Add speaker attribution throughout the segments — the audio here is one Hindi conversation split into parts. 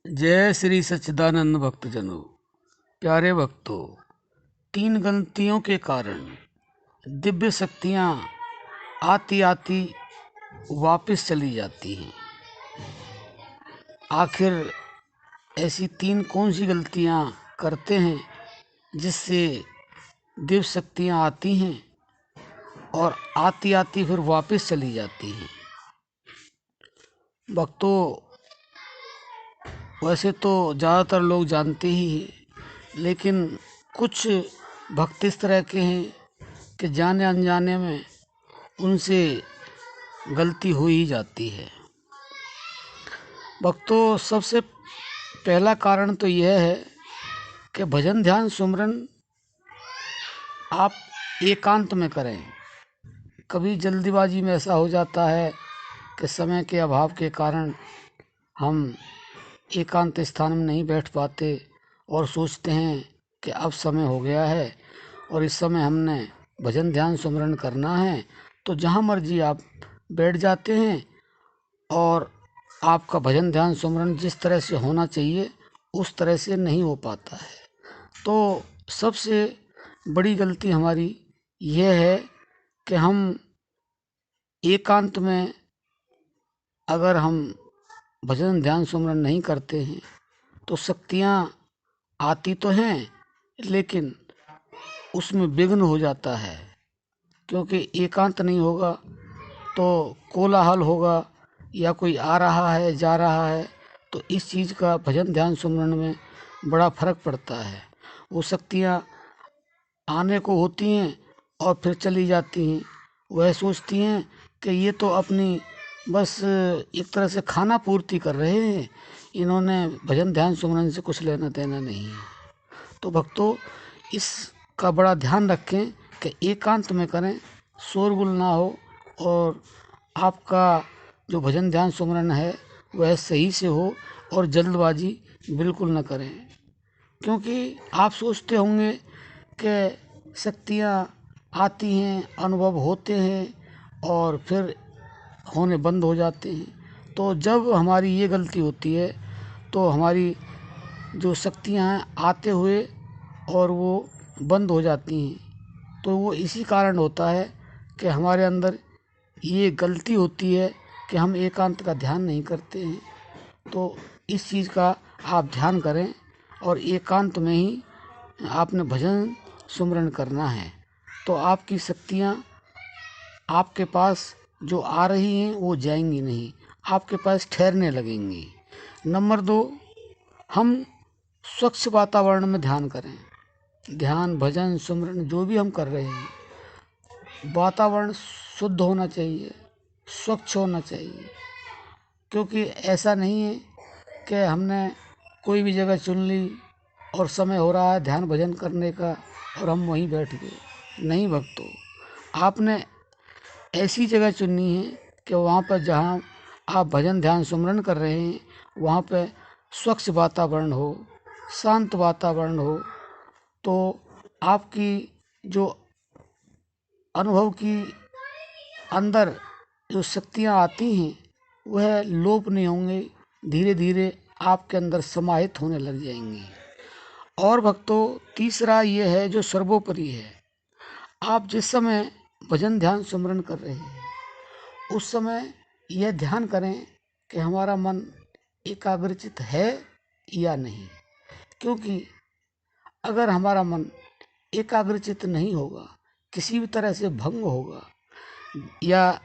Speaker 1: जय श्री सच्चिदानंद भक्तजनों। प्यारे भक्तों, 3 गलतियों के कारण दिव्य शक्तियाँ आती आती वापस चली जाती हैं। आखिर ऐसी 3 कौन सी गलतियाँ करते हैं जिससे दिव्य शक्तियाँ आती हैं और आती आती फिर वापस चली जाती हैं। भक्तों, वैसे तो ज़्यादातर लोग जानते ही हैं, लेकिन कुछ भक्त इस तरह के हैं कि जाने अनजाने में उनसे गलती हो ही जाती है। भक्तों, सबसे पहला कारण तो यह है कि भजन ध्यान सुमरन आप एकांत में करें। कभी जल्दीबाजी में ऐसा हो जाता है कि समय के अभाव के कारण हम एकांत स्थान में नहीं बैठ पाते और सोचते हैं कि अब समय हो गया है और इस समय हमने भजन ध्यान सुमरन करना है, तो जहाँ मर्जी आप बैठ जाते हैं और आपका भजन ध्यान सुमरन जिस तरह से होना चाहिए उस तरह से नहीं हो पाता है। तो सबसे बड़ी गलती हमारी यह है कि हम एकांत में अगर हम भजन ध्यान सुमरन नहीं करते हैं तो शक्तियाँ आती तो हैं, लेकिन उसमें विघ्न हो जाता है। क्योंकि एकांत नहीं होगा तो कोलाहल होगा या कोई आ रहा है जा रहा है, तो इस चीज़ का भजन ध्यान सुमरन में बड़ा फर्क पड़ता है। वो शक्तियाँ आने को होती हैं और फिर चली जाती हैं। वह सोचती हैं कि ये तो अपनी बस एक तरह से खाना पूर्ति कर रहे हैं, इन्होंने भजन ध्यान सुमरन से कुछ लेना देना नहीं है। तो भक्तों, इसका बड़ा ध्यान रखें कि एकांत में करें, शोरगुल ना हो और आपका जो भजन ध्यान सुमरन है वह सही से हो और जल्दबाजी बिल्कुल न करें। क्योंकि आप सोचते होंगे कि शक्तियाँ आती हैं, अनुभव होते हैं और फिर होने बंद हो जाते हैं। तो जब हमारी ये गलती होती है तो हमारी जो शक्तियाँ हैं आते हुए और वो बंद हो जाती हैं, तो वो इसी कारण होता है कि हमारे अंदर ये गलती होती है कि हम एकांत का ध्यान नहीं करते हैं। तो इस चीज़ का आप ध्यान करें और एकांत में ही आपने भजन सुमरन करना है, तो आपकी शक्तियाँ आपके पास जो आ रही हैं वो जाएंगी नहीं, आपके पास ठहरने लगेंगी। नंबर 2, हम स्वच्छ वातावरण में ध्यान करें। ध्यान भजन सुमरन जो भी हम कर रहे हैं, वातावरण शुद्ध होना चाहिए, स्वच्छ होना चाहिए। क्योंकि ऐसा नहीं है कि हमने कोई भी जगह चुन ली और समय हो रहा है ध्यान भजन करने का और हम वहीं बैठ गए। नहीं भक्तों, आपने ऐसी जगह चुननी है कि वहाँ पर जहाँ आप भजन ध्यान सुमरन कर रहे हैं वहाँ पे स्वच्छ वातावरण हो, शांत वातावरण हो, तो आपकी जो अनुभव की अंदर जो शक्तियाँ आती हैं वह लोप नहीं होंगी, धीरे धीरे आपके अंदर समाहित होने लग जाएंगी। और भक्तों, तीसरा ये है जो सर्वोपरि है, आप जिस समय भजन ध्यान सुमरन कर रहे हैं उस समय यह ध्यान करें कि हमारा मन एकाग्रचित है या नहीं। क्योंकि अगर हमारा मन एकाग्रचित नहीं होगा, किसी भी तरह से भंग होगा, या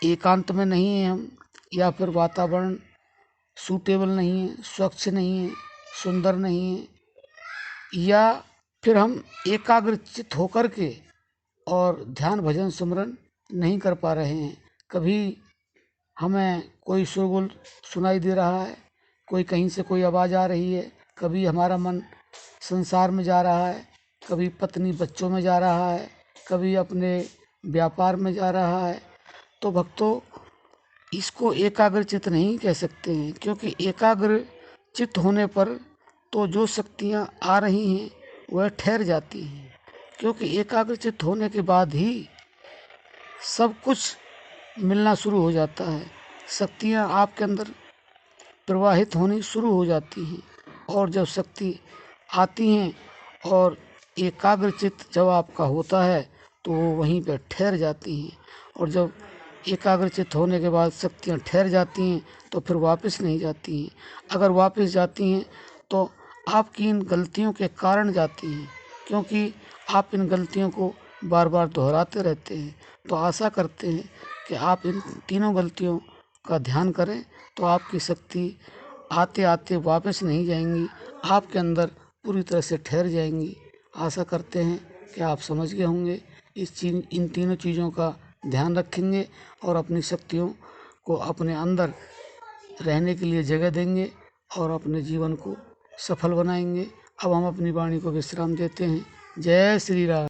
Speaker 1: एकांत में नहीं है हम, या फिर वातावरण सूटेबल नहीं है, स्वच्छ नहीं है, सुंदर नहीं है, या फिर हम एकाग्रचित होकर के और ध्यान भजन सुमरन नहीं कर पा रहे हैं, कभी हमें कोई शोरगुल सुनाई दे रहा है, कोई कहीं से कोई आवाज़ आ रही है, कभी हमारा मन संसार में जा रहा है, कभी पत्नी बच्चों में जा रहा है, कभी अपने व्यापार में जा रहा है, तो भक्तों इसको एकाग्रचित नहीं कह सकते हैं। क्योंकि एकाग्रचित होने पर तो जो शक्तियाँ आ रही हैं वह ठहर जाती हैं। क्योंकि एकाग्रचित होने के बाद ही सब कुछ मिलना शुरू हो जाता है। शक्तियाँ आपके अंदर प्रवाहित होनी शुरू हो जाती हैं। और जब शक्ति आती हैं और एकाग्रचित्त जब आपका होता है तो वो वहीं पर ठहर जाती हैं। और जब एकाग्रचित्त होने के बाद शक्तियाँ ठहर जाती हैं तो फिर वापस नहीं जाती हैं। अगर वापस जाती हैं तो आपकी इन गलतियों के कारण जाती हैं, क्योंकि आप इन गलतियों को बार बार दोहराते रहते हैं। तो आशा करते हैं कि आप इन तीनों गलतियों का ध्यान करें तो आपकी शक्ति आते आते वापस नहीं जाएंगी, आपके अंदर पूरी तरह से ठहर जाएंगी। आशा करते हैं कि आप समझ गए होंगे। इन तीनों चीज़ों का ध्यान रखेंगे और अपनी शक्तियों को अपने अंदर रहने के लिए जगह देंगे और अपने जीवन को सफल बनाएंगे। अब हम अपनी वाणी को विश्राम देते हैं। जय श्री राम।